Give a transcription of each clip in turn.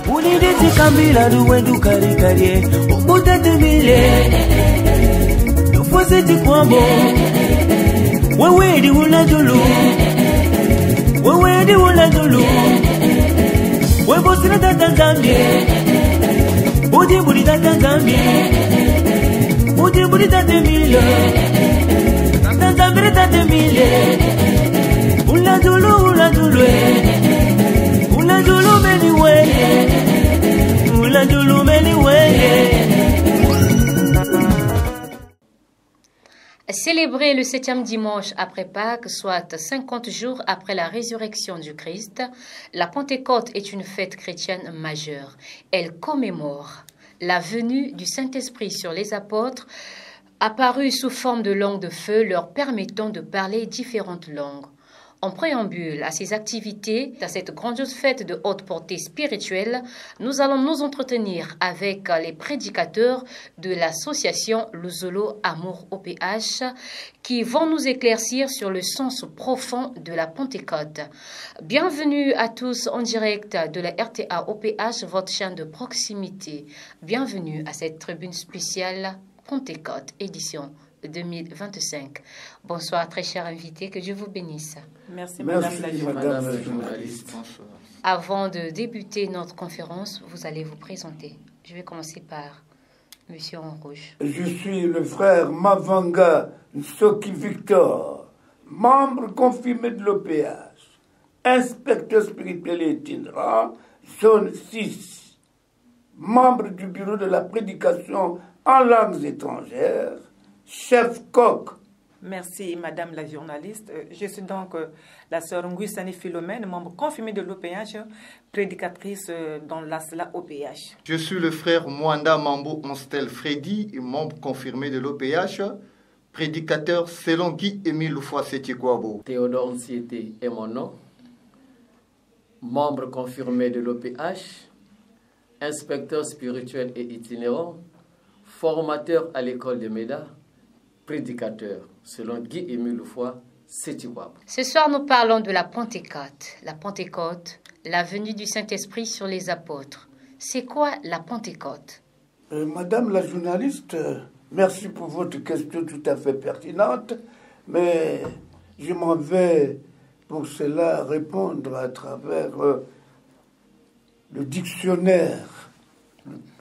Unideti kambila duwendu kari kari Ubutete mile Nufoseti kwambo Wewedi uladulu Wewedi uladulu Webosina tata zambi Ujiburi tata zambi Ujiburi tata mile Tata zambi tata mile Uladulu uladulu Uladulu meni weye Uladulu meni weye. Célébrer le 7e dimanche après Pâques, soit 50 jours après la résurrection du Christ, la Pentecôte est une fête chrétienne majeure. Elle commémore la venue du Saint-Esprit sur les apôtres, apparus sous forme de langues de feu, leur permettant de parler différentes langues. En préambule à ces activités, à cette grandiose fête de haute portée spirituelle, nous allons nous entretenir avec les prédicateurs de l'association Luzolo Amour OPH qui vont nous éclaircir sur le sens profond de la Pentecôte. Bienvenue à tous en direct de la RTA OPH, votre chaîne de proximité. Bienvenue à cette tribune spéciale Pentecôte, édition 2025. Bonsoir très chers invités, que Dieu vous bénisse. Merci madame la journaliste. Avant de débuter notre conférence, vous allez vous présenter. Je vais commencer par Monsieur en rouge. Je suis le frère Mavanga Nsoki Victor, membre confirmé de l'OPH, inspecteur spirituel et itinérant, zone 6, membre du bureau de la prédication en langues étrangères, chef coq. Merci madame la journaliste. Je suis donc la sœur Nguissani Philomène, membre confirmé de l'OPH, prédicatrice dans l'ASLA OPH. Je suis le frère Mwanda Mambo Onstel Freddy, membre confirmé de l'OPH, prédicateur selon Guy-Émile Loufoy-Sétikwabo. Théodore Nsiete est mon nom, membre confirmé de l'OPH, inspecteur spirituel et itinérant, formateur à l'école de Méda, prédicateur, selon Guy-Émile Loufoy-Sétikwabo. Ce soir, nous parlons de la Pentecôte. La Pentecôte, la venue du Saint-Esprit sur les apôtres. C'est quoi la Pentecôte? Madame la journaliste, merci pour votre question tout à fait pertinente, mais je m'en vais pour cela répondre à travers le dictionnaire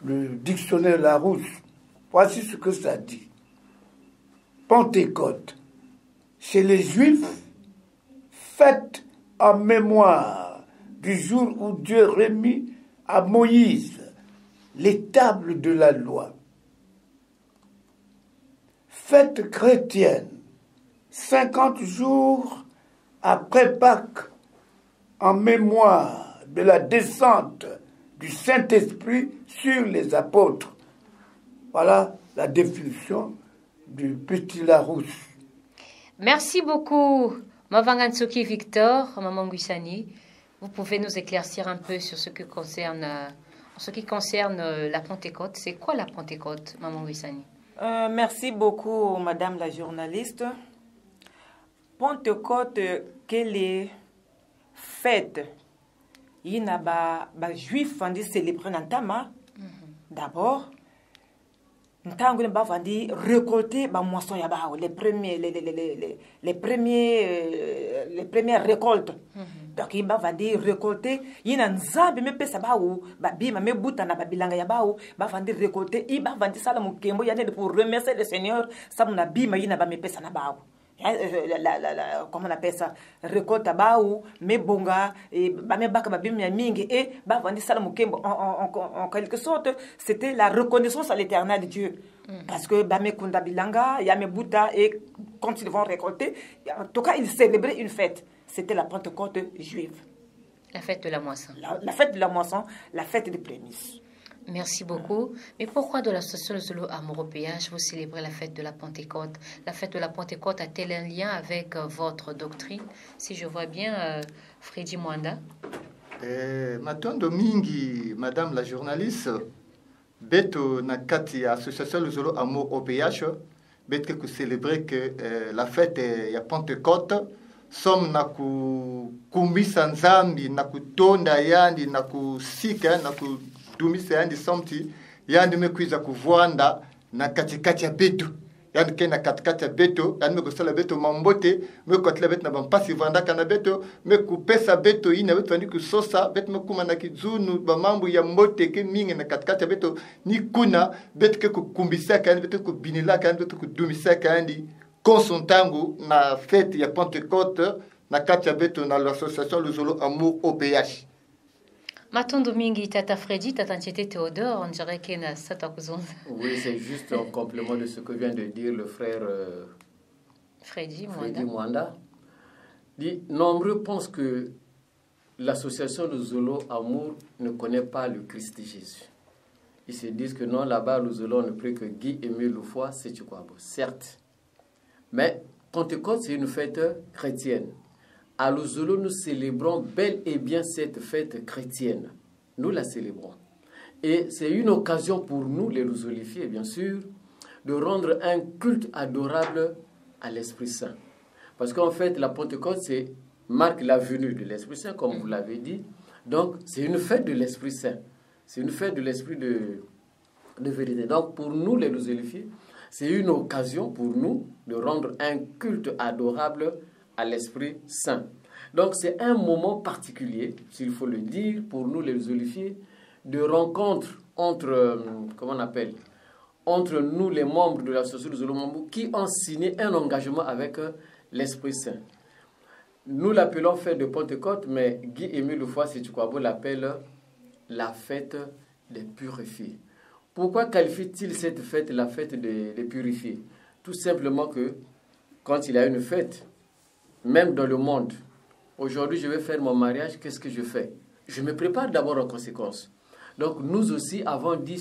Larousse. Voici ce que ça dit. Pentecôte, chez les Juifs, fête en mémoire du jour où Dieu remit à Moïse les tables de la loi. Fête chrétienne, 50 jours après Pâques, en mémoire de la descente du Saint-Esprit sur les apôtres. Voilà la définition du petit Larousse. Merci beaucoup, Mavanga Nsoki Victor, Maman Nguissani. Vous pouvez nous éclaircir un peu sur ce qui concerne la Pentecôte. C'est quoi la Pentecôte, Maman Nguissani? Merci beaucoup, madame la journaliste. Pentecôte, quelle est fête? Il y a des juifs qui célèbrent d'abord. Nous avons récolté les premières récoltes. Donc il va récolter. Il y a pour remercier le Seigneur. Comment on appelle ça, récolte baou, mais bonga, et en quelque sorte, c'était la reconnaissance à l'éternel de Dieu. Parce que Bame Kunda Bilanga, Yame Bouta, et quand ils vont récolter, en tout cas, ils célébraient une fête. C'était la Pentecôte juive. La fête de la moisson. La fête de la moisson, la fête des prémices. Merci beaucoup. Mais pourquoi de l'association Luzolo Amour OPH vous célébrez la fête de la Pentecôte? La fête de la Pentecôte a-t-elle un lien avec votre doctrine? Si je vois bien, Freddy Mwanda. Matondo mingi, madame la journaliste, beto na kati association Luzolo Amour OPH, beto que célébrer que la fête de la Pentecôte, som na kukumbisa nzambi na kutonda yandi na kusika na kudumisa yandi somti yandi mekwiza kuvwanda na katikati ya betu yandi kena katikati ya beto yandi mekusala beto mambote mekotla beto na bampasi vandaka na beto mekupesa beto ina beto andi kusosa beto mekuma na kizunu bamambu ya mbote ke mingi na katikati ya beto ni kuna beto ke kukumbisaka yandi beto kubinilaka yandi beto kudumisaka yandi konsuntangu na fête ya Pentecôte na kati ya beto na l'association Luzolo Amour OPH. Matondo mingi tata Freddy, tata Nchete Théodore, on dirait qu'il y a ça kuzonza. Oui, c'est juste un complément de ce que vient de dire le frère Freddy Mwanda. Nombreux pensent que l'association Luzolo Amour ne connaît pas le Christ Jésus. Ils se disent que non, là-bas, Luzolo ne prie que Guy Émile Loufoy, c'est du quoi. Certes. Mais Pentecôte, c'est une fête chrétienne. À Luzolo, nous célébrons bel et bien cette fête chrétienne. Nous la célébrons. Et c'est une occasion pour nous, les Luzolifiés, bien sûr, de rendre un culte adorable à l'Esprit Saint. Parce qu'en fait, la Pentecôte marque la venue de l'Esprit Saint, comme vous l'avez dit. Donc, c'est une fête de l'Esprit Saint. C'est une fête de l'Esprit de vérité. Donc, pour nous, les Luzolifiés, c'est une occasion pour nous de rendre un culte adorable à l'Esprit Saint. Donc c'est un moment particulier, s'il faut le dire, pour nous les Luzolifiés, de rencontre entre, entre nous les membres de l'association Luzolo Mambo qui ont signé un engagement avec l'Esprit Saint. Nous l'appelons fête de Pentecôte, mais Guy Émile Loufoy Séthioukwabo l'appelle la fête des purifiés. Pourquoi qualifie-t-il cette fête la fête des purifiés? Tout simplement que quand il y a une fête, même dans le monde, aujourd'hui je vais faire mon mariage, qu'est-ce que je fais? Je me prépare d'abord en conséquence. Donc nous aussi, avant de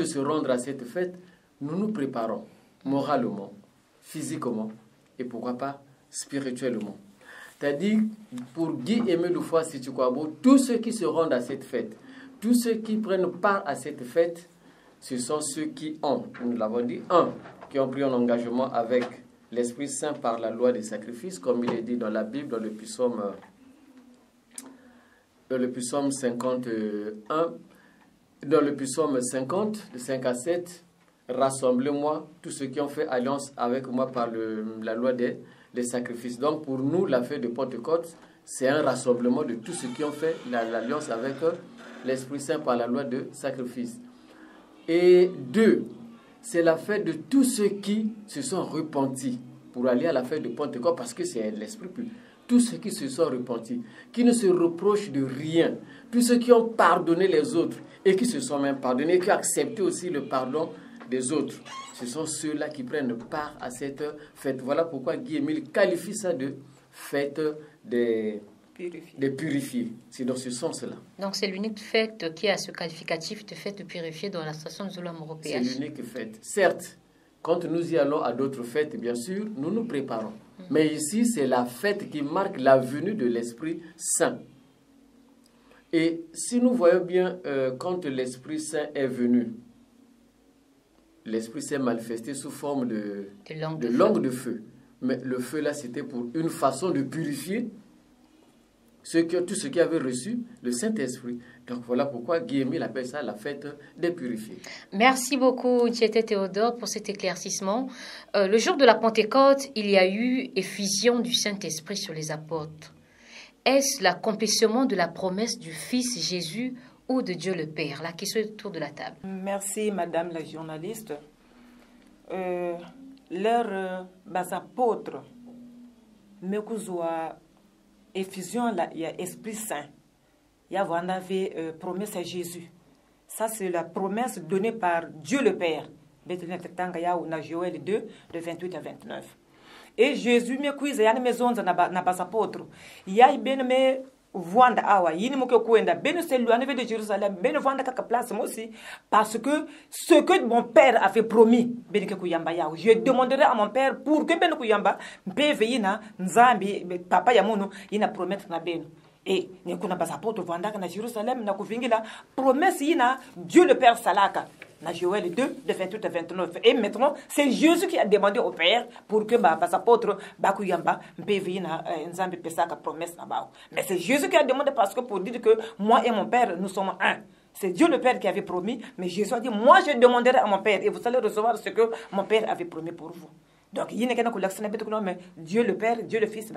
se rendre à cette fête, nous nous préparons moralement, physiquement et pourquoi pas spirituellement. C'est-à-dire, pour Guy Émile Loufoy Séthioukwabo, tous ceux qui se rendent à cette fête, tous ceux qui prennent part à cette fête, ce sont ceux qui ont, nous l'avons dit, qui ont pris un engagement avec l'Esprit Saint par la loi des sacrifices, comme il est dit dans la Bible, dans le psaume 51, dans le psaume 50, de 5 à 7, rassemblez-moi, tous ceux qui ont fait alliance avec moi par la loi des sacrifices. Donc pour nous, la fête de Pentecôte, c'est un rassemblement de tous ceux qui ont fait l'alliance avec l'Esprit Saint par la loi de sacrifice. Et 2, c'est la fête de tous ceux qui se sont repentis pour aller à la fête de Pentecôte parce que c'est l'Esprit pur. Tous ceux qui se sont repentis, qui ne se reprochent de rien, tous ceux qui ont pardonné les autres et qui se sont même pardonnés, qui ont accepté aussi le pardon des autres. Ce sont ceux-là qui prennent part à cette fête. Voilà pourquoi Guy Émile qualifie ça de fête des purifiés. C'est dans ce sens-là. Donc c'est l'unique fête qui a ce qualificatif de fête de purifiés dans la station Luzolo Amour OPH. C'est l'unique fête. Certes, quand nous y allons à d'autres fêtes, bien sûr, nous nous préparons. Mais ici, c'est la fête qui marque la venue de l'Esprit Saint. Et si nous voyons bien, quand l'Esprit Saint est venu, l'Esprit s'est manifesté sous forme de langue de feu. Mais le feu là, c'était pour une façon de purifier tous ceux qui avaient reçu le Saint-Esprit. Donc voilà pourquoi Guy Émile appelle ça la fête des purifiés. Merci beaucoup Nchete Théodore pour cet éclaircissement. Le jour de la Pentecôte, il y a eu effusion du Saint-Esprit sur les apôtres. Est-ce l'accomplissement de la promesse du Fils Jésus ou de Dieu le Père? La question est autour de la table. Merci Madame la journaliste. Leurs apôtres, Mekouzoua, effusion, il y a Esprit Saint. Il y a promesse à Jésus. Ça, c'est la promesse donnée par Dieu le Père. Dans Joël 2, de 28 à 29. Et Jésus me cuise, il y a une maison dans les apôtres. Il y a une voanda awa yini mo kuenda beno selu anive de Jérusalem beno voanda kaka place moi aussi parce que ce que mon père a fait promis beno ke kuyamba yao je demanderai à mon père pour que beno kuyamba mpe veina nzambi papa ya mono ina promettre na beno Et nous avons pas apôtre Vandaka na Jérusalem, na Kuvingila, promesse yina Dieu le Père Salaka. Dans Joël 2, de 28 à 29. Et maintenant, c'est Jésus qui a demandé au Père pour que apôtre Bakuyamba Mpevina Nzambi Pesaka promesse là-bas. Mais c'est Jésus qui a demandé parce que pour dire que moi et mon Père, nous sommes un. C'est Dieu le Père qui avait promis, mais Jésus a dit, moi je demanderai à mon Père et vous allez recevoir ce que mon Père avait promis pour vous. Donc, il y a mais Dieu le Père, Dieu le Fils,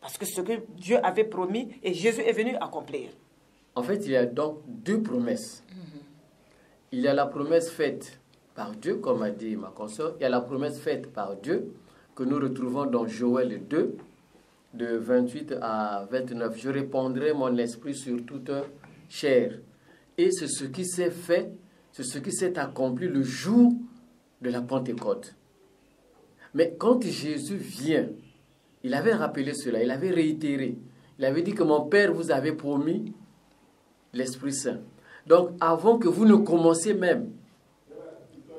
parce que ce que Dieu avait promis et Jésus est venu accomplir. En fait, il y a donc deux promesses. Il y a la promesse faite par Dieu, comme a dit ma consoeur. Il y a la promesse faite par Dieu que nous retrouvons dans Joël 2, de 28 à 29. Je répandrai mon esprit sur toute chair. Et c'est ce qui s'est fait, c'est ce qui s'est accompli le jour de la Pentecôte. Mais quand Jésus vient, il avait rappelé cela, il avait réitéré. Il avait dit que mon Père vous avait promis l'Esprit Saint. Donc, avant que vous ne commenciez même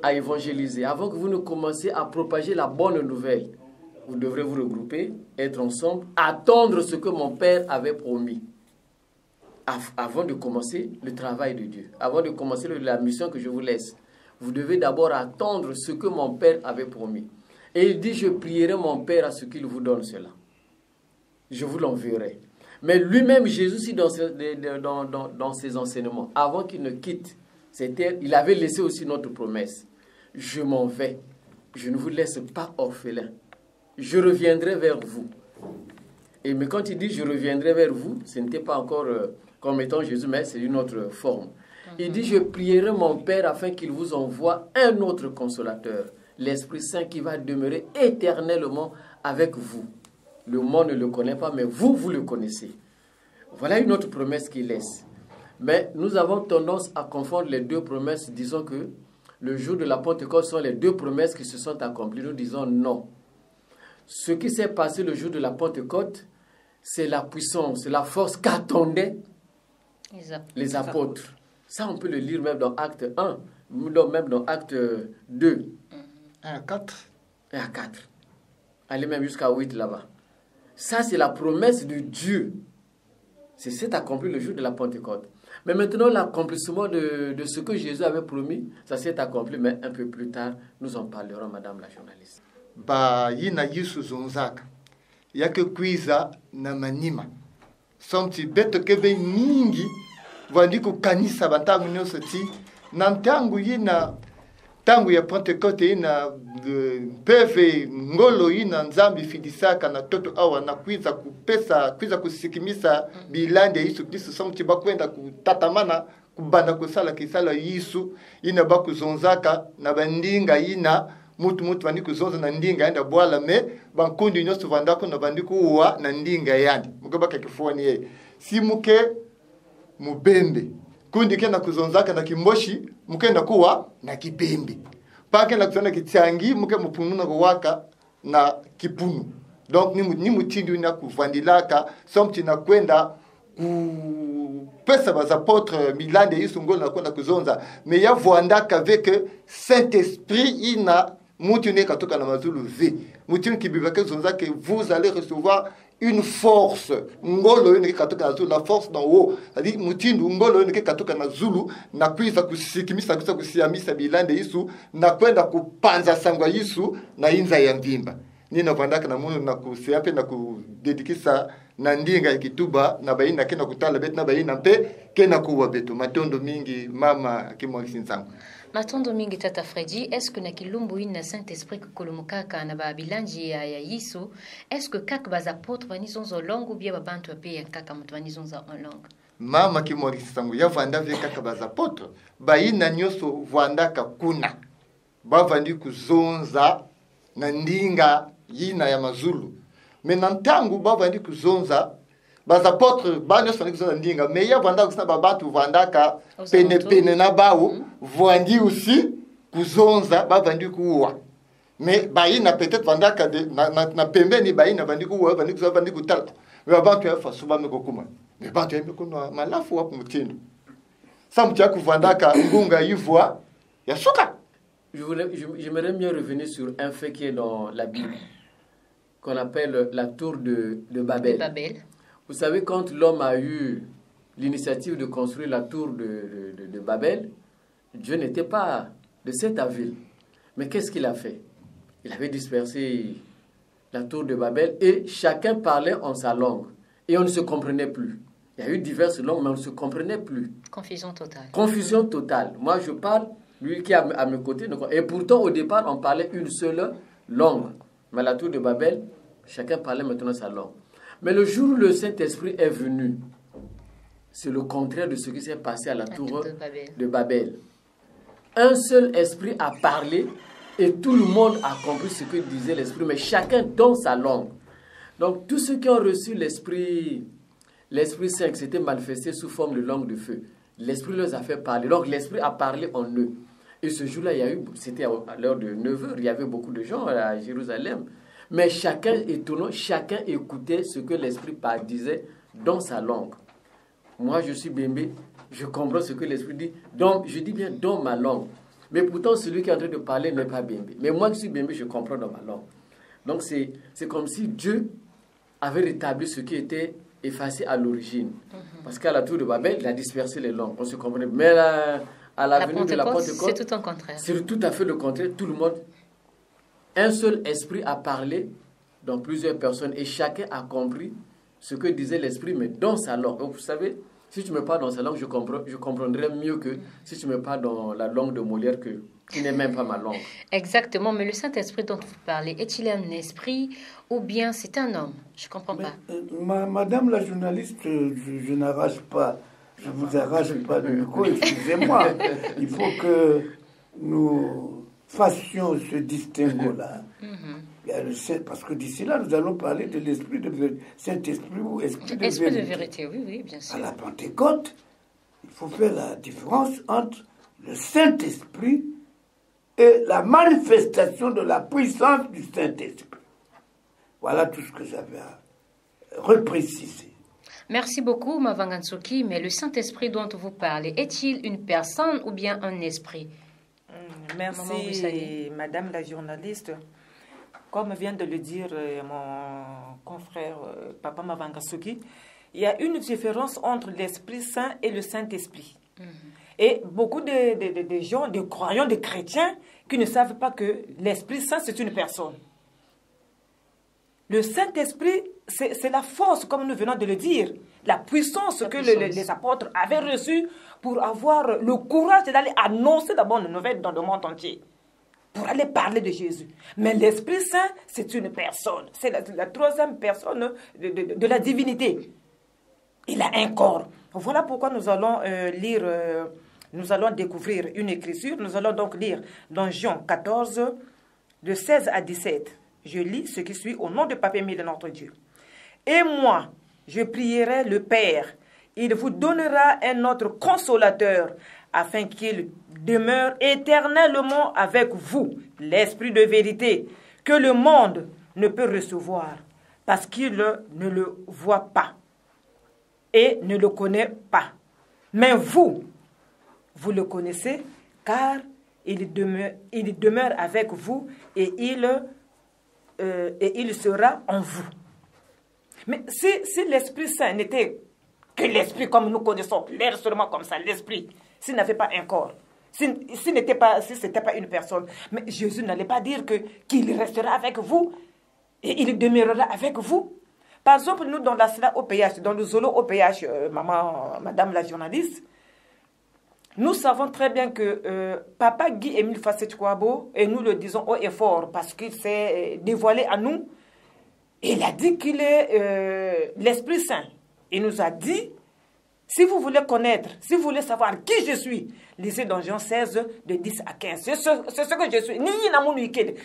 à évangéliser, avant que vous ne commenciez à propager la bonne nouvelle, vous devrez vous regrouper, être ensemble, attendre ce que mon Père avait promis. Avant de commencer le travail de Dieu, avant de commencer la mission que je vous laisse, vous devez d'abord attendre ce que mon Père avait promis. Et il dit, je prierai mon Père à ce qu'il vous donne cela. Je vous l'enverrai. Mais lui-même, Jésus, aussi dans ses enseignements, avant qu'il ne quitte cette terre, il avait laissé aussi notre promesse. Je m'en vais. Je ne vous laisse pas orphelin. Je reviendrai vers vous. Mais quand il dit je reviendrai vers vous, ce n'était pas encore comme étant Jésus, mais c'est une autre forme. Il dit, je prierai mon Père afin qu'il vous envoie un autre consolateur, l'Esprit Saint qui va demeurer éternellement avec vous. Le monde ne le connaît pas, mais vous, vous le connaissez. Voilà une autre promesse qu'il laisse. Mais nous avons tendance à confondre les deux promesses. Disons que le jour de la Pentecôte sont les deux promesses qui se sont accomplies. Nous disons non. Ce qui s'est passé le jour de la Pentecôte, c'est la puissance, c'est la force qu'attendaient les apôtres. Ça, on peut le lire même dans Acte 1, même dans Acte 2. 1 à 4. Et à 4. Allez même jusqu'à 8 là-bas. Ça, c'est la promesse de Dieu. C'est accompli le jour de la Pentecôte. Mais maintenant, l'accomplissement de ce que Jésus avait promis, ça s'est accompli, mais un peu plus tard, nous en parlerons, madame la journaliste. Yina Yesu zonzaka. Yake kwiza na manima. Somti beto kebe mingi, vandiku kanisa bantangu nyoso ti. Nantangu yina tangu ya Pentecote ina peve ngolo ina nzambi fidisaka na toto awa na kwiza kupesa kwiza kusikimisa bilande Yesu Kristo somti bakwenda kutatamana kubanda kusala kisala Yesu ina bakuzonzaka na bandinga ina mutu bandiku zonza na ndinga yanda bwala me bankundi nyoso vandako na bandiku uwa na ndinga yandi mugabaka kifuani ye simuke mubembe kundi kena kuzonzaka na kimboshi mukenda kuwa na kibembe pake na kuzona kichangi muke mupununa kuwaka na kipunu donc ni mutindi na kuvandilaka somti na kwenda pesa bas apôtres milande Yesu ngolo na kwenda kuzonza me ya voandaka avec Saint-Esprit ina mutune katoka na mazulu v mutune kibibaka zonza que vous allez recevoir une force ngolo ene katoka na zulu la force d'en haut c'est-à-dire mutindu ngolo ene katoka na zulu na kuiza kusikimisa kusiamisa bilande Yesu na kwenda kupanza sangwa Yesu na inza ya mvimba nina vandaka na mungu na kusiape na kudedikisa na ndinga ya kituba na baina kena kutala bet na baina mpe kena kuwa betu matondo mingi mama kimwakisi nzangu Matondo mingi tata Freddy, est-ce que na kilumbu ina Saint-Esprit kolomukaka na babilanji ya Yesu, est-ce que kak bas apôtres vanizonzo longue ou bien babantu ape kaka mtu vanizonzo en langue? Mama kimwakisi nzangu ya vanda vye kaka bas apôtres baina nyoso vandaka kuna bavandi kuzonza na ndinga yina ya mazulu menantangu bavandi kuzonza bas apôtres banyo soni kuzonza ndinga me ya vanda kusina babatu vandaka pene na bawo voandi aussi kuzonza bavandi kuwa me baina peut-être vandaka na pembeni baina vandi kuwa vandi kuzonza vandi kutala me abantu ya fasu ba mekokuma me bantu ya mekona malafu wa mutindo samtia kuvandaka ngunga yivwa ya suka. J'aimerais mieux revenir sur un fait qui est dans la Bible, qu'on appelle la tour de Babel. Vous savez, quand l'homme a eu l'initiative de construire la tour de Babel, Dieu n'était pas de cette ville. Mais qu'est-ce qu'il a fait? Il avait dispersé la tour de Babel et chacun parlait en sa langue. Et on ne se comprenait plus. Il y a eu diverses langues, mais on ne se comprenait plus. Confusion totale. Confusion totale. Moi, je parle, lui qui est à mes côtés. Et pourtant, au départ, on parlait une seule langue. Mais à la tour de Babel, chacun parlait maintenant sa langue. Mais le jour où le Saint-Esprit est venu, c'est le contraire de ce qui s'est passé à la tour de Babel. Un seul esprit a parlé et tout le monde a compris ce que disait l'esprit, mais chacun dans sa langue. Donc, tous ceux qui ont reçu l'Esprit Saint, qui s'était manifesté sous forme de langue de feu, l'Esprit leur a fait parler. Donc, l'Esprit a parlé en eux. Et ce jour-là, c'était à l'heure de 9h, il y avait beaucoup de gens à Jérusalem. Mais chacun, étonnant, chacun écoutait ce que l'Esprit disait dans sa langue. Moi, je suis Bembé, je comprends ce que l'Esprit dit. Donc, je dis bien dans ma langue. Mais pourtant, celui qui est en train de parler n'est pas Bembé. Mais moi qui suis Bembé, je comprends dans ma langue. Donc, c'est comme si Dieu avait rétabli ce qui était effacé à l'origine. Parce qu'à la tour de Babel, il a dispersé les langues. On se comprenait. Mais à la venue de la Pentecôte, c'est tout en contraire. C'est tout à fait le contraire. Tout le monde, un seul esprit a parlé dans plusieurs personnes et chacun a compris ce que disait l'esprit, mais dans sa langue. Donc, vous savez, si tu me parles dans sa langue, je comprendrai mieux que si tu me parles dans la langue de Molière, qui n'est même pas ma langue. Exactement, mais le Saint-Esprit dont vous parlez, est-il un esprit ou bien c'est un homme? Je ne comprends pas. Madame la journaliste, je n'arrache pas, je vous arrache pas le micro, excusez-moi. Il faut que nous fassions ce distinguo-là. Parce que d'ici là, nous allons parler de l'esprit de Saint-Esprit ou esprit de vérité. De vérité, oui, bien sûr. À la Pentecôte, il faut faire la différence entre le Saint-Esprit et la manifestation de la puissance du Saint-Esprit. Voilà tout ce que j'avais à repréciser. Merci beaucoup, Mavangansuki, mais le Saint-Esprit dont vous parlez, est-il une personne ou bien un esprit? Merci, Madame la journaliste. Comme vient de le dire mon confrère Papa Mavangansuki, il y a une différence entre l'Esprit Saint et le Saint-Esprit. Et beaucoup de gens, de croyants, de chrétiens, qui ne savent pas que l'Esprit Saint, c'est une personne. Le Saint-Esprit, c'est la force, comme nous venons de le dire, la puissance que les apôtres avaient reçue pour avoir le courage d'aller annoncer la bonne nouvelle dans le monde entier, pour aller parler de Jésus. Mais l'Esprit Saint, c'est une personne. C'est la troisième personne de la divinité. Il a un corps. Voilà pourquoi nous allons lire, nous allons découvrir une écriture. Nous allons donc lire dans Jean 14, de 16 à 17. Je lis ce qui suit au nom de Papa Émile, notre Dieu. Et moi, je prierai le Père. Il vous donnera un autre consolateur, afin qu'il demeure éternellement avec vous, l'Esprit de vérité, que le monde ne peut recevoir, parce qu'il ne le voit pas et ne le connaît pas. Mais vous le connaissez, car il demeure avec vous et il sera en vous. Mais si l'Esprit Saint n'était que l'Esprit comme nous connaissons, l'air seulement comme ça, l'Esprit, s'il n'avait pas un corps, si ce n'était pas une personne, mais Jésus n'allait pas dire qu'il restera avec vous et il demeurera avec vous. Par exemple, nous, dans la SLA OPH, dans le Zolo OPH, Madame la journaliste, nous savons très bien que Papa Guy-Émile Fassé-Chouabo, et nous le disons haut et fort parce qu'il s'est dévoilé à nous, il a dit qu'il est l'Esprit Saint. Il nous a dit, si vous voulez connaître, si vous voulez savoir qui je suis, lisez dans Jean 16, de 10 à 15. C'est ce que je suis.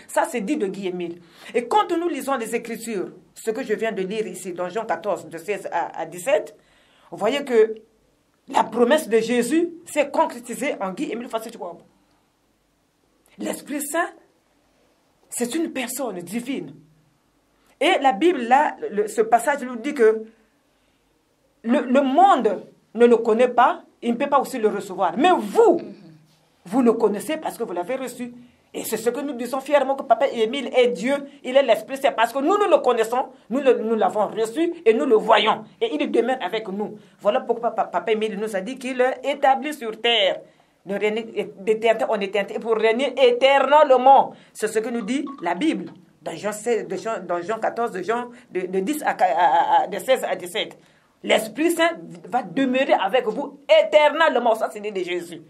Ça, c'est dit de Guy-Émile. Et quand nous lisons les Écritures, ce que je viens de lire ici dans Jean 14, de 16 à 17, vous voyez que la promesse de Jésus s'est concrétisée en Guy-Émile Fassé-Chouabo. L'Esprit Saint, c'est une personne divine. Et la Bible, là, ce passage nous dit que le monde ne le connaît pas, il ne peut pas aussi le recevoir. Mais vous le connaissez parce que vous l'avez reçu. Et c'est ce que nous disons fièrement, que Papa Émile est Dieu, il est l'Esprit Saint, parce que nous le connaissons, nous l'avons reçu et nous le voyons. Et il demeure avec nous. Voilà pourquoi Papa Émile nous a dit qu'il est établi sur terre, de régner d'éternité en éternité, et pour régner éternellement. C'est ce que nous dit la Bible, dans Jean 14, de 16 à 17. L'Esprit Saint va demeurer avec vous éternellement. Ça, c'est dit de Jésus.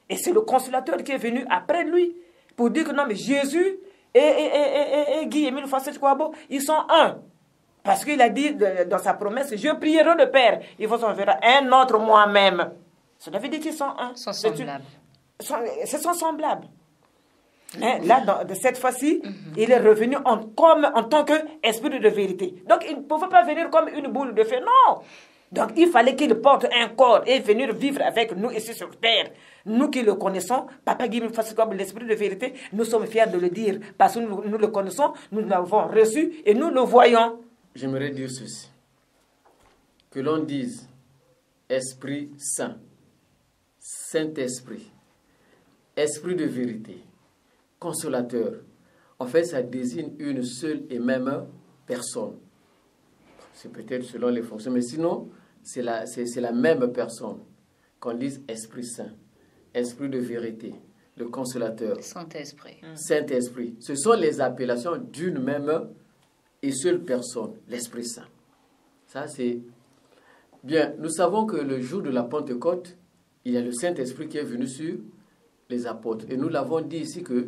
Et c'est le consolateur qui est venu après lui, pour dire que non, mais Jésus et Guy-Émile Fassé-Chouabo, ils sont un. Parce qu'il a dit dans sa promesse, je prierai le Père, il vous enverra un autre moi-même. Cela veut dire qu'ils sont un. Ils sont semblables. Ce sont semblables. Mais là, de cette fois-ci, il est revenu en tant qu'esprit de vérité. Donc, il ne pouvait pas venir comme une boule de feu, non. Donc, il fallait qu'il porte un corps et venir vivre avec nous ici sur terre. Nous qui le connaissons, Papa Guy comme l'esprit de vérité, nous sommes fiers de le dire. Parce que nous le connaissons, nous l'avons reçu et nous le voyons. J'aimerais dire ceci. Que l'on dise Esprit Saint, Saint-Esprit, Esprit de vérité, Consolateur. En fait, ça désigne une seule et même personne. C'est peut-être selon les fonctions, mais sinon, c'est la même personne. Qu'on dise Esprit Saint, Esprit de vérité, le Consolateur, Saint-Esprit. Saint-Esprit. Ce sont les appellations d'une même et seule personne, l'Esprit Saint. Ça, c'est... Bien, nous savons que le jour de la Pentecôte, il y a le Saint-Esprit qui est venu sur les apôtres. Et nous l'avons dit ici que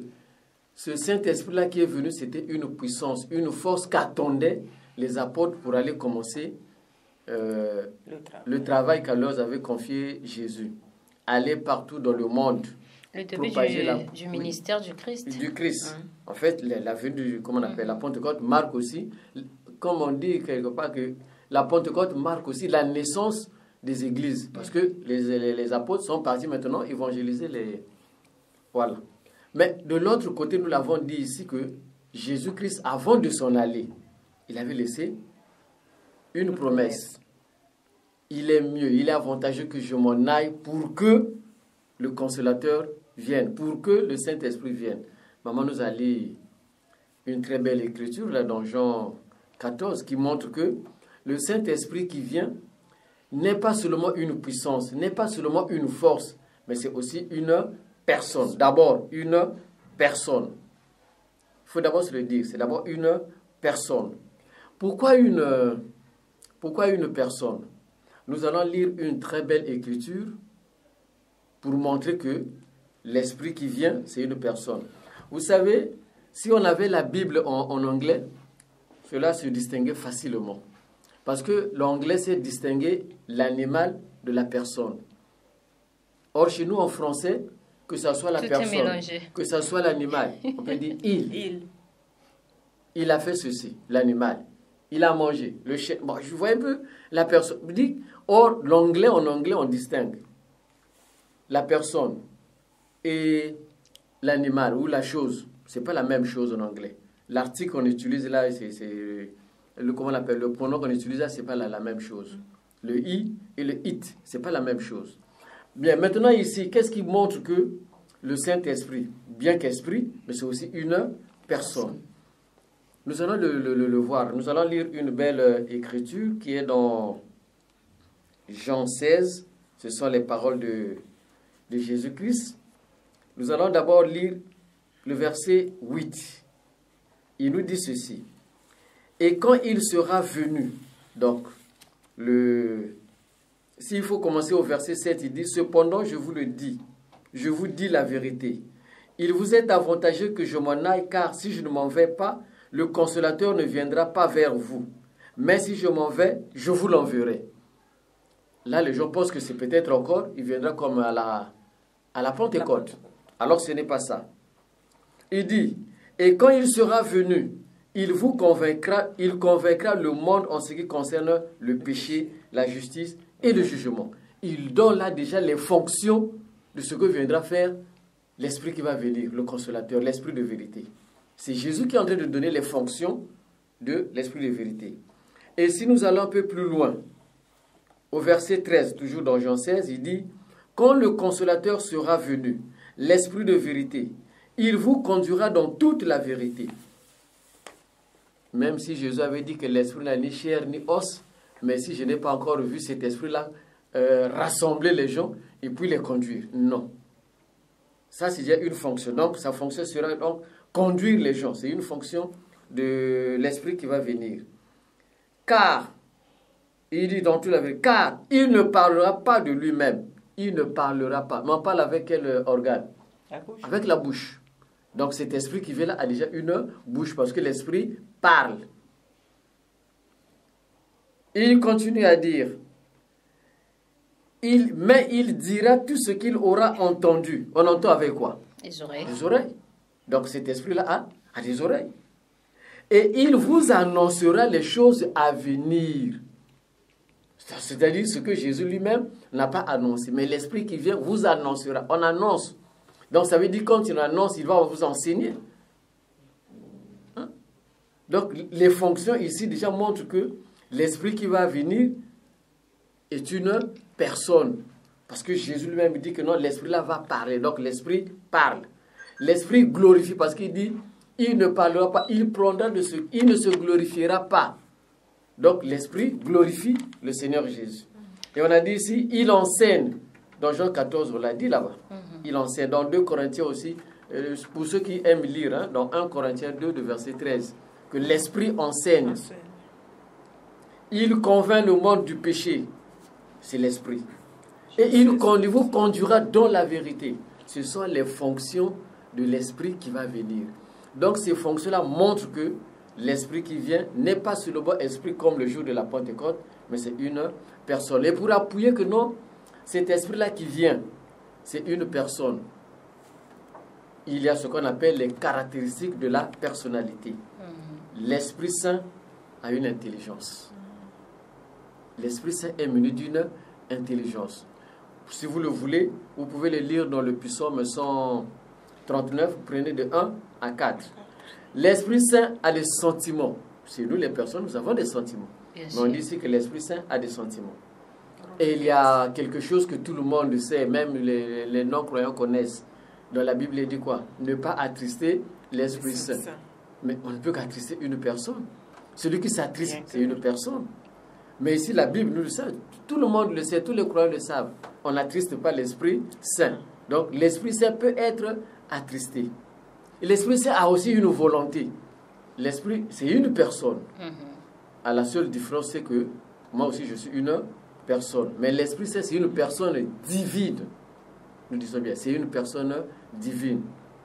ce Saint-Esprit-là qui est venu, c'était une puissance, une force qu'attendaient les apôtres pour aller commencer le travail qu'Alors avait confié Jésus. Aller partout dans le monde. Le début du ministère du Christ. Du Christ. En fait, la venue, comment on appelle, la Pentecôte marque aussi, comme on dit quelque part, que la Pentecôte marque aussi la naissance des églises. Parce que les apôtres sont partis maintenant évangéliser les... Voilà. Mais de l'autre côté, nous l'avons dit ici que Jésus-Christ, avant de s'en aller, il avait laissé une promesse. Il est mieux, il est avantageux que je m'en aille pour que le Consolateur vienne, pour que le Saint-Esprit vienne. Maman nous a lu une très belle écriture là dans Jean 14 qui montre que le Saint-Esprit qui vient n'est pas seulement une puissance, n'est pas seulement une force, mais c'est aussi une personne. D'abord, une personne. Il faut d'abord se le dire, c'est d'abord une personne. Pourquoi une personne? Nous allons lire une très belle écriture pour montrer que l'esprit qui vient, c'est une personne. Vous savez, si on avait la Bible en anglais, cela se distinguait facilement. Parce que l'anglais sait distinguer l'animal de la personne. Or, chez nous, en français, que ce soit la personne, que ce soit l'animal, on peut dire il. Il a fait ceci, l'animal. Il a mangé, le chien. Bon, je vois un peu la personne. Or, en anglais, on distingue la personne et l'animal ou la chose. C'est pas la même chose en anglais. L'article qu'on utilise là, comment on l'appelle, le pronom qu'on utilise là, c'est pas la même chose. Le i et le it, c'est pas la même chose. Bien, maintenant ici, qu'est-ce qui montre que le Saint-Esprit, bien qu'esprit, mais c'est aussi une personne. Nous allons le voir. Nous allons lire une belle écriture qui est dans Jean 16. Ce sont les paroles de Jésus-Christ. Nous allons d'abord lire le verset 8. Il nous dit ceci. Et quand il sera venu, donc, s'il faut commencer au verset 7, il dit, cependant, je vous le dis, je vous dis la vérité. Il vous est avantageux que je m'en aille, car si je ne m'en vais pas, le Consolateur ne viendra pas vers vous. Mais si je m'en vais, je vous l'enverrai. Là, les gens pensent que c'est peut-être encore, il viendra comme à la Pentecôte. Alors, ce n'est pas ça. Il dit, et quand il sera venu, il convaincra le monde en ce qui concerne le péché, la justice et le jugement. Il donne là déjà les fonctions de ce que viendra faire l'Esprit qui va venir, le Consolateur, l'Esprit de vérité. C'est Jésus qui est en train de donner les fonctions de l'Esprit de vérité. Et si nous allons un peu plus loin, au verset 13, toujours dans Jean 16, il dit, quand le Consolateur sera venu, l'Esprit de vérité, il vous conduira dans toute la vérité. Même si Jésus avait dit que l'esprit n'a ni chair ni os, mais si je n'ai pas encore vu cet esprit-là rassembler les gens et puis les conduire. Non. Ça, c'est déjà une fonction. Donc, sa fonction sera donc conduire les gens. C'est une fonction de l'esprit qui va venir. Car, il dit dans toute la vérité, car il ne parlera pas de lui-même. Il ne parlera pas. Mais on parle avec quel organe? La bouche. Avec la bouche. Donc cet esprit qui vient là a déjà une bouche parce que l'esprit parle. Il continue à dire, mais il dira tout ce qu'il aura entendu. On entend avec quoi? Les oreilles. Les oreilles. Donc cet esprit-là a des oreilles. Et il vous annoncera les choses à venir. C'est-à-dire ce que Jésus lui-même n'a pas annoncé. Mais l'esprit qui vient vous annoncera. On annonce. Donc ça veut dire quand il annonce, il va vous enseigner. Hein? Donc les fonctions ici déjà montrent que l'esprit qui va venir est une personne. Parce que Jésus lui-même dit que non, l'esprit là va parler. Donc l'esprit parle. L'esprit glorifie parce qu'il dit, il ne parlera pas, il prendra de ce, il ne se glorifiera pas. Donc l'esprit glorifie le Seigneur Jésus. Et on a dit ici, il enseigne. Dans Jean 14, on l'a dit là-bas. Il enseigne. Dans 2 Corinthiens aussi, pour ceux qui aiment lire, hein, dans 1 Corinthiens 2, de verset 13, que l'esprit enseigne. Il convainc le monde du péché. C'est l'esprit. Et il vous conduira dans la vérité. Ce sont les fonctions de l'esprit qui va venir. Donc ces fonctions-là montrent que l'esprit qui vient n'est pas sur le bon esprit comme le jour de la Pentecôte, mais c'est une personne. Et pour appuyer que non, cet esprit-là qui vient, c'est une personne. Il y a ce qu'on appelle les caractéristiques de la personnalité. L'Esprit Saint a une intelligence. L'Esprit Saint est muni d'une intelligence. Si vous le voulez, vous pouvez le lire dans le psaume 139, prenez de 1 à 4. L'Esprit Saint a des sentiments. C'est nous les personnes, nous avons des sentiments. Mais on dit ici que l'Esprit Saint a des sentiments. Et il y a quelque chose que tout le monde sait, même les non-croyants connaissent. Dans la Bible, il dit quoi? Ne pas attrister l'Esprit Saint. Mais on ne peut qu'attrister une personne. Celui qui s'attriste, c'est une personne. Mais ici, la Bible nous le sait. Tout le monde le sait, tous les croyants le savent. On n'attriste pas l'Esprit Saint. Donc, l'Esprit Saint peut être attristé. Et l'Esprit Saint a aussi une volonté. L'Esprit, c'est une personne. À la seule différence, c'est que moi aussi, je suis une personne. Mais l'Esprit Saint, c'est une personne divine. Nous disons bien, c'est une personne divine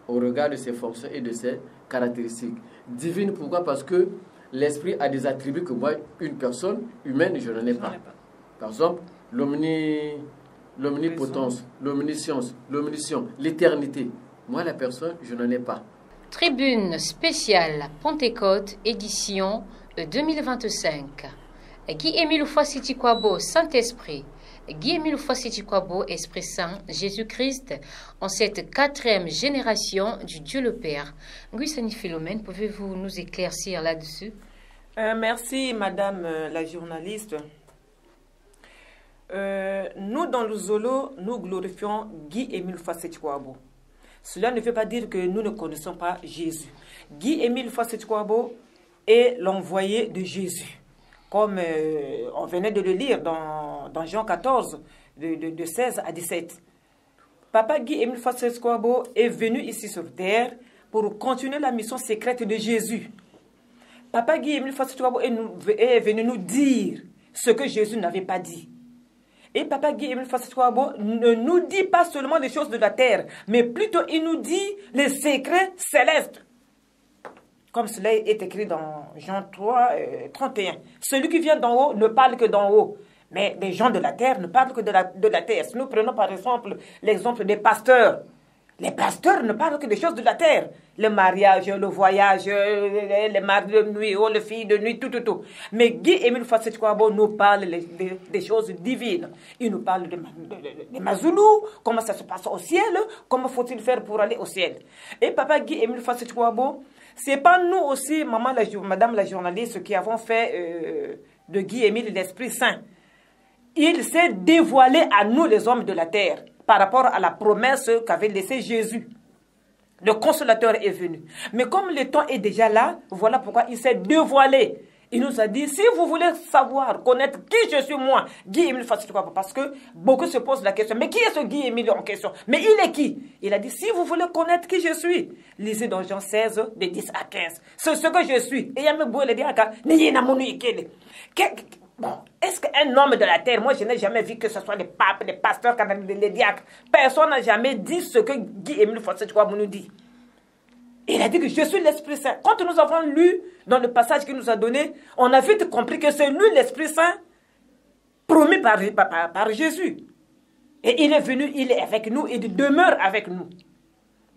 au regard de ses fonctions et de ses caractéristiques. Divine, pourquoi? Parce que l'Esprit a des attributs que moi, une personne humaine, je n'en ai pas. Par exemple, l'omnipotence, l'omniscience, l'omniscience, l'éternité. Moi, la personne, je n'en ai pas. Tribune spéciale Pentecôte, édition 2025. Guy-Émile Fossiti-Kwabo, Saint-Esprit. Guy-Émile Fossiti-Kwabo, Esprit Saint, Jésus-Christ, en cette 4e génération du Dieu le Père. Guy-Sani Philomène, pouvez-vous nous éclaircir là-dessus? Merci, Madame la journaliste. Nous, dans le Zolo, nous glorifions Guy-Émile Fossiti-Kwabo. Cela ne veut pas dire que nous ne connaissons pas Jésus. Guy-Émile Fossiti-Kwabo est l'envoyé de Jésus. Comme on venait de le lire dans Jean 14, de 16 à 17. Papa Guy-Émile Fossiti-Kwabo est venu ici sur terre pour continuer la mission secrète de Jésus. Papa Guy-Émile Fossiti-Kwabo est venu nous dire ce que Jésus n'avait pas dit. Et Papa Guy-Émile Fossiti-Kwabo ne nous dit pas seulement les choses de la terre, mais plutôt il nous dit les secrets célestes. Comme cela est écrit dans Jean 3, 31. Celui qui vient d'en haut ne parle que d'en haut. Mais les gens de la terre ne parlent que de la terre. Si nous prenons par exemple l'exemple des pasteurs. Les pasteurs ne parlent que des choses de la terre. Le mariage, le voyage, les maris de nuit, les filles de nuit, tout. Mais Guy-Émile Fossiti-Kwabo nous parle des choses divines. Il nous parle de Mazoulou, comment ça se passe au ciel, comment faut-il faire pour aller au ciel. Et Papa Guy-Émile Fossiti-Kwabo, c'est pas nous aussi, Madame la journaliste, qui avons fait de Guy-Émile l'Esprit Saint. Il s'est dévoilé à nous, les hommes de la terre, par rapport à la promesse qu'avait laissée Jésus. Le consolateur est venu. Mais comme le temps est déjà là, voilà pourquoi il s'est dévoilé. Il nous a dit, si vous voulez savoir, connaître qui je suis moi, Guy-Émile Fassi-Tukwabo, parce que beaucoup se posent la question, mais qui est ce Guy-Émile en question? Mais il est qui? Il a dit, si vous voulez connaître qui je suis, lisez dans Jean 16, de 10 à 15. C'est ce que je suis. Et il y a même beau le dire, bon, est-ce qu'un homme de la terre, moi je n'ai jamais vu que ce soit les papes, les pasteurs, les diacres, personne n'a jamais dit ce que Guy-Émile Fassi-Tukwabo nous dit. Il a dit que je suis l'Esprit Saint. Quand nous avons lu dans le passage qu'il nous a donné, on a vite compris que c'est lui l'Esprit Saint promis par Jésus. Et il est venu, il est avec nous, il demeure avec nous.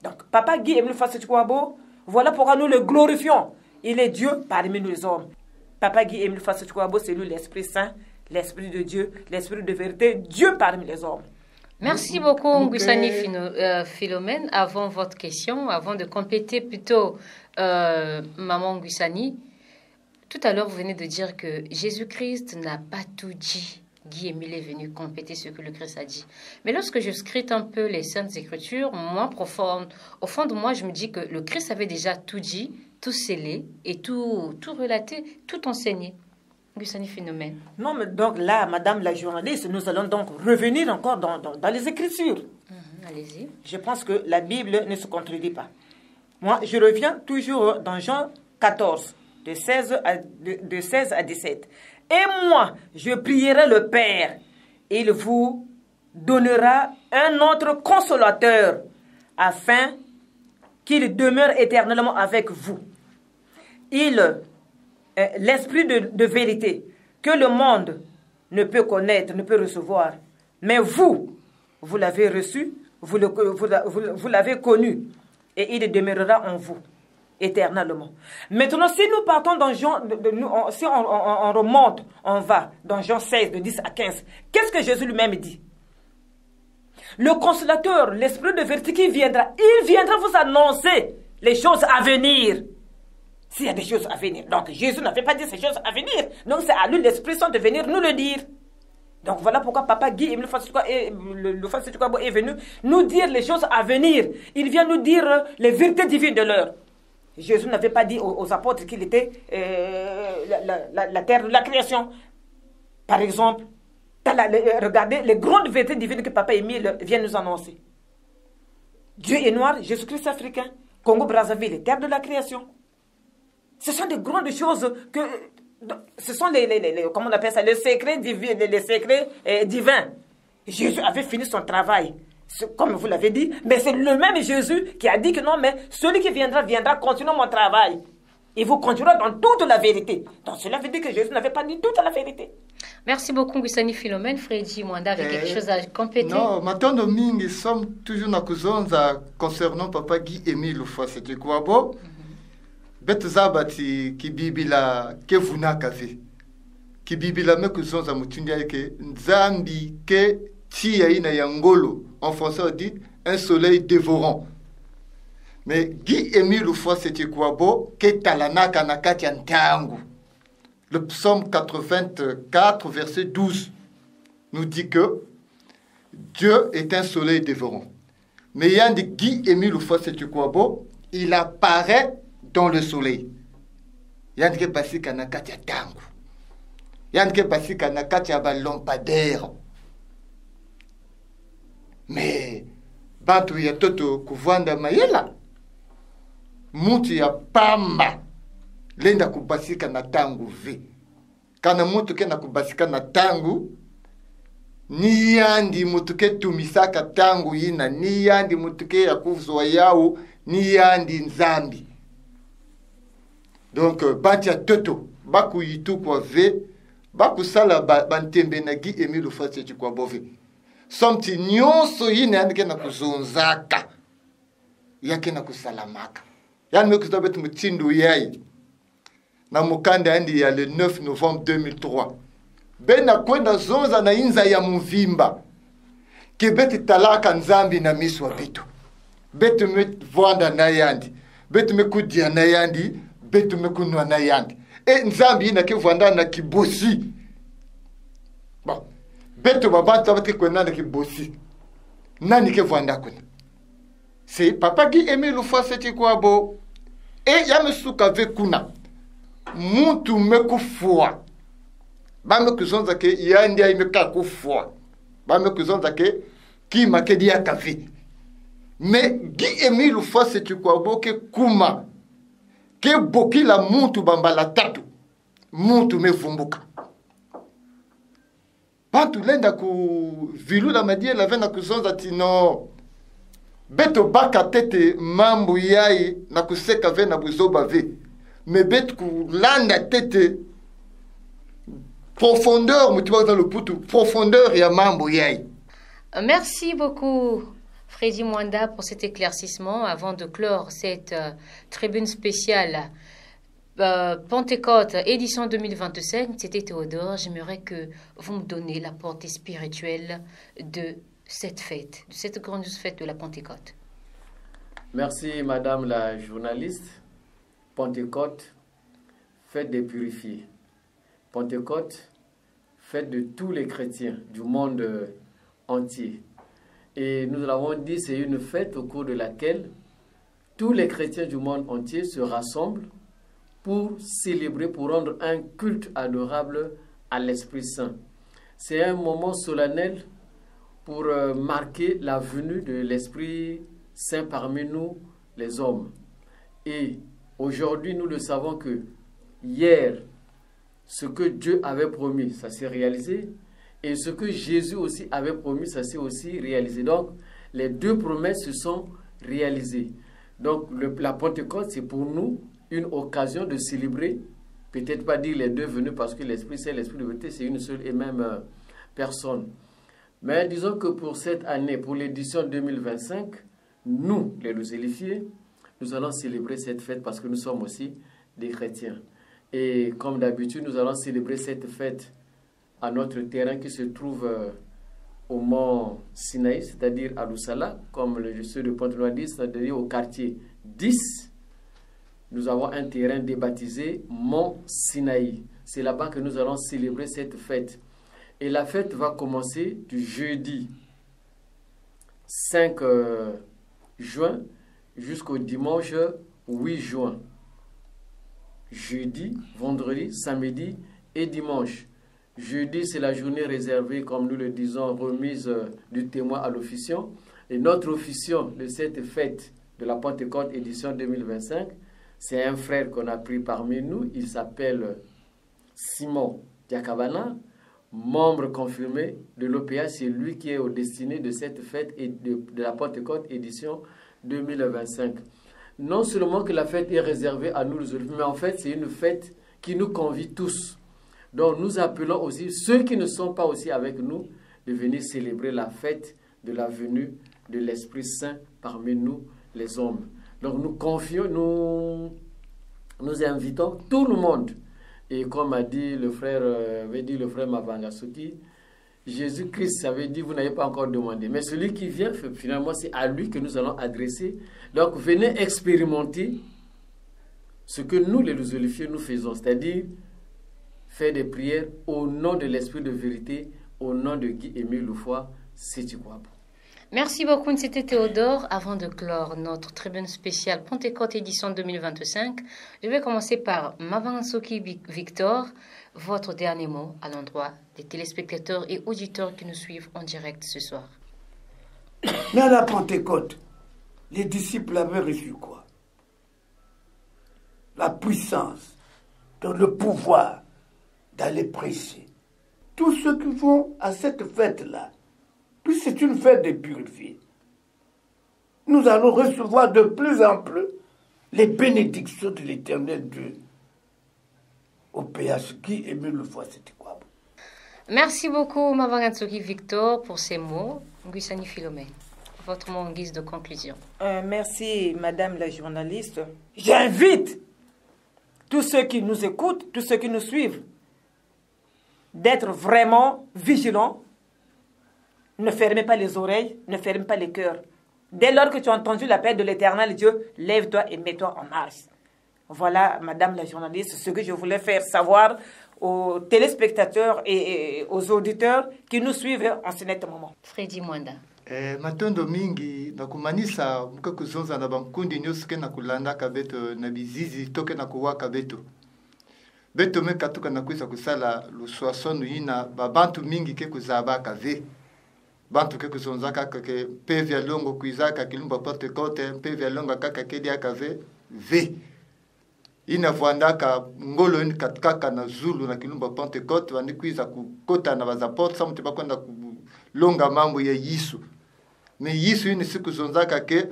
Donc, Papa Guy-Émile Fassi-Tukwabo, voilà pourquoi nous le glorifions. Il est Dieu parmi nous les hommes. Papa Guy-Émile Fassi-Tukwabo, c'est lui l'Esprit Saint, l'Esprit de Dieu, l'Esprit de vérité, Dieu parmi les hommes. Merci beaucoup, Ngoussani Philomène. Avant votre question, avant de compléter plutôt Maman Ngoussani, tout à l'heure, vous venez de dire que Jésus-Christ n'a pas tout dit. Guy-Émile est venu compléter ce que le Christ a dit. Mais lorsque je scrute un peu les Saintes Écritures, moi, au fond de moi, je me dis que le Christ avait déjà tout dit, tout scellé et tout relaté, tout enseigné. Ngoussani Philomène. Non, mais donc là, Madame la journaliste, nous allons donc revenir encore dans les Écritures. Allez-y. Je pense que la Bible ne se contredit pas. Moi, je reviens toujours dans Jean 14, de 16 à 17. Et moi, je prierai le Père, il vous donnera un autre consolateur, afin qu'il demeure éternellement avec vous. L'esprit de vérité que le monde ne peut connaître, ne peut recevoir. Mais vous l'avez reçu, vous l'avez connu, et il demeurera en vous éternellement. Maintenant, si nous partons dans Jean, si on remonte, on va dans Jean 16, de 10 à 15, qu'est-ce que Jésus lui-même dit? Le consolateur, l'esprit de vérité qui viendra, il viendra vous annoncer les choses à venir. S'il y a des choses à venir. Donc, Jésus n'avait pas dit ces choses à venir. Donc, c'est à lui, l'Esprit Saint, de venir nous le dire. Donc, voilà pourquoi Papa Guy-Émile Fassi-Tukwabo est venu nous dire les choses à venir. Il vient nous dire les vérités divines de l'heure. Jésus n'avait pas dit aux apôtres qu'il était la terre de la création. Par exemple, regardez les grandes vérités divines que Papa Émile vient nous annoncer. Dieu est noir, Jésus-Christ africain, Congo-Brazzaville, terre de la création. Ce sont de grandes choses que... Ce sont comment on appelle ça, les secrets divins. Jésus avait fini son travail, comme vous l'avez dit, mais c'est le même Jésus qui a dit que non, mais celui qui viendra continuer mon travail. Et vous continuerez dans toute la vérité. Donc cela veut dire que Jésus n'avait pas dit toute la vérité. Merci beaucoup, Ngoussani Philomène. Freddy Mwanda avait quelque chose à compléter? Non, maintenant nous sommes toujours dans la concernant Papa Guy-Émile Fassi-Tukwabo. Betu zabati ki bibila ke vunaka ve ki bibila me kuzonza mutundi yake nzambi ke tia ina yangolo en français on dit un soleil dévorant. Mais Guy-Émile Fassi-Tukwabo ke talanaka na kati ya ntangu. Le psaume 84 verset 12 nous dit que Dieu est un soleil dévorant. Mais yandi Guy-Émile Fassi-Tukwabo, il apparaît dans le soleil. Yandike pasika na kati ya tangu. Yandike pasika na kati ya lampadaire. Mais bantu ya toto kuvanda mayela. Mutu ya pamba lenda kubasika na tangu ve. Kana mutu ke na kubasika na tangu ni yandi mutu ke tumisaka tangu yina, ni yandi mutu ke ya kuzwa yao, ni yandi nzambi. Donc, batia toto, baku yitu kwa ve, baku sala bantembe na Guy-Émile Fassi-Tukwabo ve. Somti nyonso yine yandike na kuzonzaka, yake na kusalamaka. Yani mekuzo betu mutindo yai. Na mukanda yandi ya le 9 novembre 2003. Bena kwenda zonza na inza ya muvimba. Kibeti talaka nzambi na miswa bitu. Betu me vwanda na yandi. Betu me kudia na yandi. Betu me kunwa na yandi. E nzambi ina kivwanda na kibosi. Bon. Betu babanta bati kwenda na kibosi. Nani kivwanda kuna? c'est papa qui aimait le fois c'était quoi beau et ya me suka ve kuna muntu me kufua ba me kuzonza ke ya ndia me ka kufua ba me kuzonza ke ki makedi ya kafi mais gi aimait le fois c'était quoi beau ke kuma ke boki la muntu bambala tatu muntu me vumbuka bantu lenda ku vilu la madie la vena kuzonza tino beto baka tete mambu yai na kuseka ve na buzoba ve mais beto kulanda tete profondeur mutiba dans le putu profondeur ya mambu yai. Merci beaucoup Freddy Mwanda pour cet éclaircissement. Avant de clore cette tribune spéciale Pentecôte édition 2025, c'était Théodore. J'aimerais que vous me donniez la portée spirituelle de cette fête, de cette grandiose fête de la Pentecôte. Merci Madame la journaliste. Pentecôte, fête des purifiés. Pentecôte, fête de tous les chrétiens du monde entier. Et nous l'avons dit, c'est une fête au cours de laquelle tous les chrétiens du monde entier se rassemblent pour célébrer, pour rendre un culte adorable à l'Esprit Saint. C'est un moment solennel pour marquer la venue de l'Esprit Saint parmi nous, les hommes. Et aujourd'hui, nous le savons que hier, ce que Dieu avait promis, ça s'est réalisé. Et ce que Jésus aussi avait promis, ça s'est aussi réalisé. Donc, les deux promesses se sont réalisées. Donc, la Pentecôte, c'est pour nous une occasion de célébrer, peut-être pas dire les deux venus, parce que l'Esprit Saint et l'Esprit de vérité, c'est une seule et même personne. Mais disons que pour cette année, pour l'édition 2025, nous, les Luselifiés, nous allons célébrer cette fête parce que nous sommes aussi des chrétiens. Et comme d'habitude, nous allons célébrer cette fête à notre terrain qui se trouve au mont Sinaï, c'est-à-dire à Loussala, comme ceux de Pointe-Noire disent, c'est-à-dire au quartier 10. Nous avons un terrain débaptisé Mont Sinaï. C'est là-bas que nous allons célébrer cette fête. Et la fête va commencer du jeudi 5 juin jusqu'au dimanche 8 juin. Jeudi, vendredi, samedi et dimanche. Jeudi, c'est la journée réservée, comme nous le disons, remise du témoin à l'officiant. Et notre officiant de cette fête de la Pentecôte édition 2025, c'est un frère qu'on a pris parmi nous. Il s'appelle Simon Diakabana, membre confirmé de l'OPA. C'est lui qui est au destiné de cette fête et de la Pentecôte édition 2025. Non seulement que la fête est réservée à nous les autres, mais en fait, c'est une fête qui nous convie tous. Donc, nous appelons aussi ceux qui ne sont pas aussi avec nous de venir célébrer la fête de la venue de l'Esprit Saint parmi nous, les hommes. Donc, nous confions, nous invitons tout le monde. Et comme a dit le frère Mavangasuki, Jésus-Christ, ça veut dire vous n'avez pas encore demandé. Mais celui qui vient, finalement, c'est à lui que nous allons adresser. Donc, venez expérimenter ce que nous, les Luselifiés, nous faisons. C'est-à-dire faire des prières au nom de l'Esprit de vérité, au nom de Guy-Émile Loufoy, Sétikwabo. Merci beaucoup, c'était Théodore. Avant de clore notre tribune spéciale Pentecôte édition 2025, je vais commencer par Mavansoki Victor. Votre dernier mot à l'endroit des téléspectateurs et auditeurs qui nous suivent en direct ce soir. Mais à la Pentecôte, les disciples avaient reçu quoi? La puissance, donc le pouvoir d'aller prêcher. Tous ceux qui vont à cette fête-là, puis c'est une fête des purifiés, nous allons recevoir de plus en plus les bénédictions de l'Éternel Dieu. Au PH qui aimait le fois, c'était quoi? Merci beaucoup, Mavangatsuki Victor, pour ces mots. Nguisani Philomène, votre mot en guise de conclusion. Merci, Madame la journaliste. J'invite tous ceux qui nous écoutent, tous ceux qui nous suivent, d'être vraiment vigilants. Ne fermez pas les oreilles, ne fermez pas les cœurs. Dès lors que tu as entendu l'appel de l'Éternel Dieu, lève-toi et mets-toi en marche. Voilà, Madame la journaliste, ce que je voulais faire savoir aux téléspectateurs et aux auditeurs qui nous suivent en ce net moment. Freddy Mwanda. Matondo mingi na kumanisa muka kuzonza na bankundi nyusu ke na kulandaka beto na bizizi toke na kuwaka beto. Beto meka tuka na kuisa kusala luswasonu ina babantu mingi ke kuzabaka ve. Bantu ke kuzonzaka ke pevi ya longo kuizaka kilumba porte kote pevi ya longo kaka kedi aka ve. Ina vuandaka ngolo ini katkaka na zulu na kilumba porte kote wani kuiza kukota na bazaporte sa mtiba kwenda kulonga mambo ya Yesu. Me Yesu ini siku zonzaka ke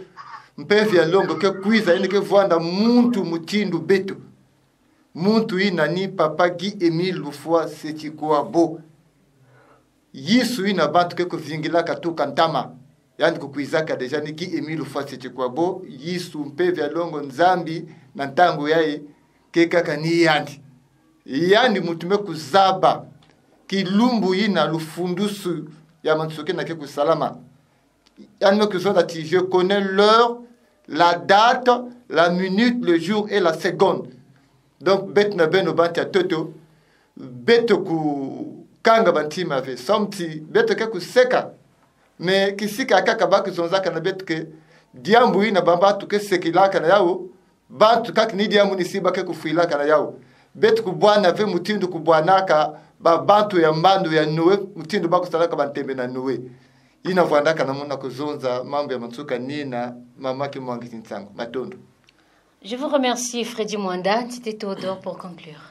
mpevi ya longo ke kuiza ini ke vuanda muntu mutindu beto. Muntu ina ni papa Guy Emile Lufwa Sechikuabo. Yesu ina bantu ke kuvingila katuka ntama. Yani kukuizaka deja ni Guy Emile Lufwa Sechikuabo. Yesu mpevi ya longo nzambi na ntangu yae kekaka ni yandi. Yandi mutume kuzaba. Kilumbu ina lufundusu ya mansuke na ke kusalama. Yani je connais l'heure, la date, la minute, le jour et la seconde. Donc, bet na ben obanti a toto, bet ku kanga banti ma ve, somti, bet ke ku seka, me kisika kaka baku zonzaka na bet ke, diambu ina bamba tu ke sekilaka na yao, bantu kak ni diambu ni siba ke ku fuilaka na yao, bet ku bwana ve mutindu ku bwanaka, ba bantu ya mbandu ya nowe, mutindu baku salaka bantembe na nowe. Ina vuandaka na muna kuzonza mambo ya matsuka nina mamaki mwangi tinsango matondo. Je vous remercie Freddy Mwanda, Tite Théodore pour conclure.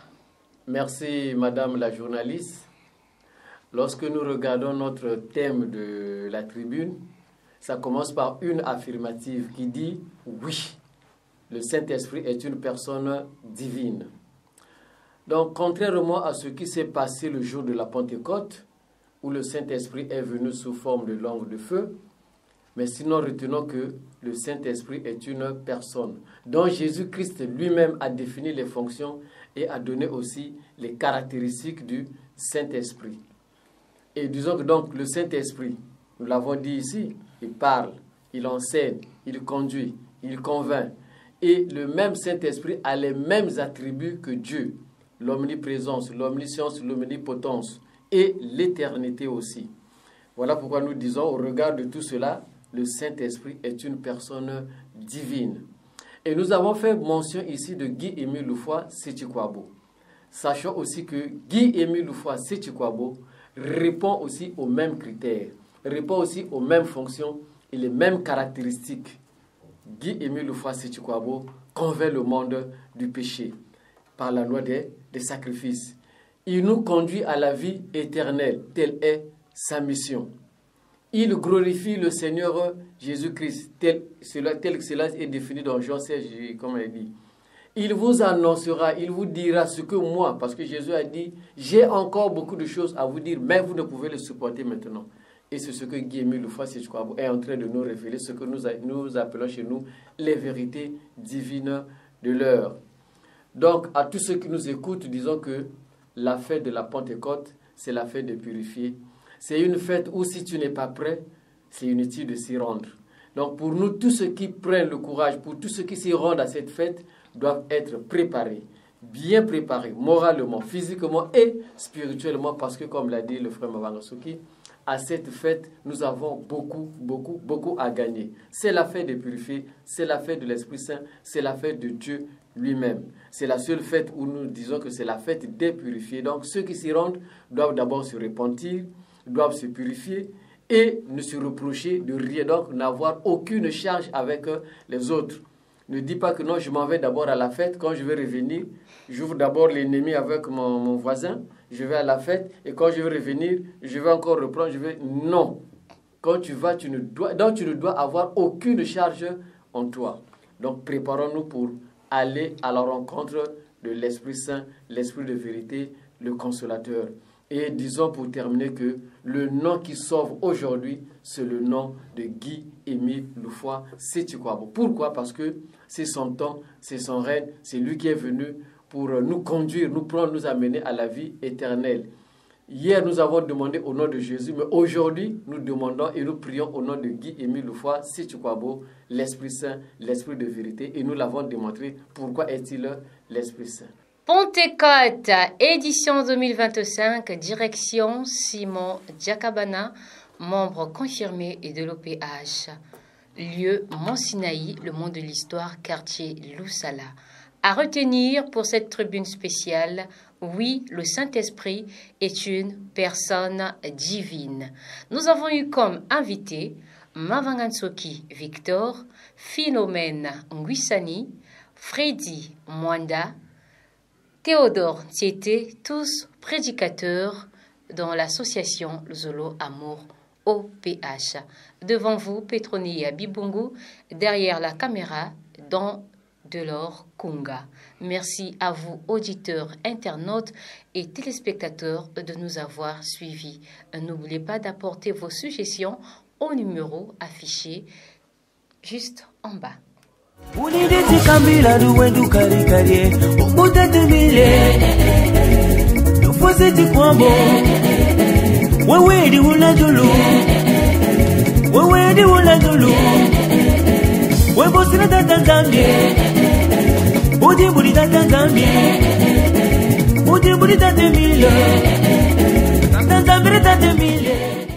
Merci Madame la journaliste. Lorsque nous regardons notre thème de la tribune, ça commence par une affirmative qui dit oui, le Saint-Esprit est une personne divine. Donc contrairement à ce qui s'est passé le jour de la Pentecôte, où le Saint-Esprit est venu sous forme de langue de feu, mais sinon retenons que le Saint-Esprit est une personne dont Jésus-Christ lui-même a défini les fonctions et a donné aussi les caractéristiques du Saint-Esprit. Et disons que donc le Saint-Esprit, nous l'avons dit ici, il parle, il enseigne, il conduit, il convainc. Et le même Saint-Esprit a les mêmes attributs que Dieu, l'omniprésence, l'omniscience, l'omnipotence, et l'éternité aussi. Voilà pourquoi nous disons, au regard de tout cela, le Saint-Esprit est une personne divine. Et nous avons fait mention ici de Guy Émile Lufwa Sechikuabo. Sachons aussi que Guy Émile Lufwa Sechikuabo répond aussi aux mêmes critères, répond aussi aux mêmes fonctions et les mêmes caractéristiques. Guy Émile Lufwa Sechikuabo convainc le monde du péché par la loi des sacrifices. Il nous conduit à la vie éternelle, telle est sa mission. Il glorifie le Seigneur Jésus-Christ, tel que cela est défini dans Jean 16, comme il dit. Il vous annoncera, il vous dira ce que moi, parce que Jésus a dit, j'ai encore beaucoup de choses à vous dire, mais vous ne pouvez les supporter maintenant. Et c'est ce que Guy Émile Lufwa Sechikuabo est en train de nous révéler, ce que nous appelons chez nous les vérités divines de l'heure. Donc, à tous ceux qui nous écoutent, disons que la fête de la Pentecôte, c'est la fête de purifier. C'est une fête où si tu n'es pas prêt, c'est inutile de s'y rendre. Donc pour nous, tous ceux qui prennent le courage, pour tous ceux qui s'y rendent à cette fête, doivent être préparés, bien préparés, moralement, physiquement et spirituellement, parce que comme l'a dit le frère Mavangasuki, à cette fête, nous avons beaucoup à gagner. C'est la fête de purifier, c'est la fête de l'Esprit Saint, c'est la fête de Dieu lui-même. C'est la seule fête où nous disons que c'est la fête des purifiés. Donc ceux qui s'y rendent doivent d'abord se repentir, doivent se purifier et ne se reprocher de rien, donc n'avoir aucune charge avec les autres. Ne dis pas que non, je m'en vais d'abord à la fête, quand je vais revenir, j'ouvre d'abord l'ennemi avec mon voisin, je vais à la fête, et quand je vais revenir, je vais encore reprendre, Non. Quand tu vas, tu ne dois avoir aucune charge en toi. Donc préparons-nous pour aller à la rencontre de l'Esprit Saint, l'Esprit de vérité, le Consolateur. Et disons pour terminer que le nom qui sauve aujourd'hui, c'est le nom de Guy Émile Lufwa Sechikuabo. Pourquoi? Parce que c'est son temps, c'est son règne, c'est lui qui est venu pour nous conduire, nous prendre, nous amener à la vie éternelle. Hier, nous avons demandé au nom de Jésus, mais aujourd'hui, nous demandons et nous prions au nom de Guy Émile Lufwa Sechikuabo, l'Esprit Saint, l'Esprit de vérité, et nous l'avons démontré. Pourquoi est-il l'Esprit Saint? Pentecôte, édition 2025, direction Simon Diakabana. membre confirmé de l'OPH. Lieu Mont-Sinaï, le monde de l'histoire, quartier Loussala. À retenir pour cette tribune spéciale, oui, le Saint-Esprit est une personne divine. Nous avons eu comme invité Mavangansoki Victor, Philomène Nguissani, Freddy Mwanda, Théodore Tiété, tous prédicateurs dans l'association Zolo Amour OPH. Devant vous, Petroni Bibungu, derrière la caméra, dans Delors Kunga. Merci à vous, auditeurs, internautes et téléspectateurs, de nous avoir suivis. N'oubliez pas d'apporter vos suggestions au numéro affiché juste en bas. Tanzambia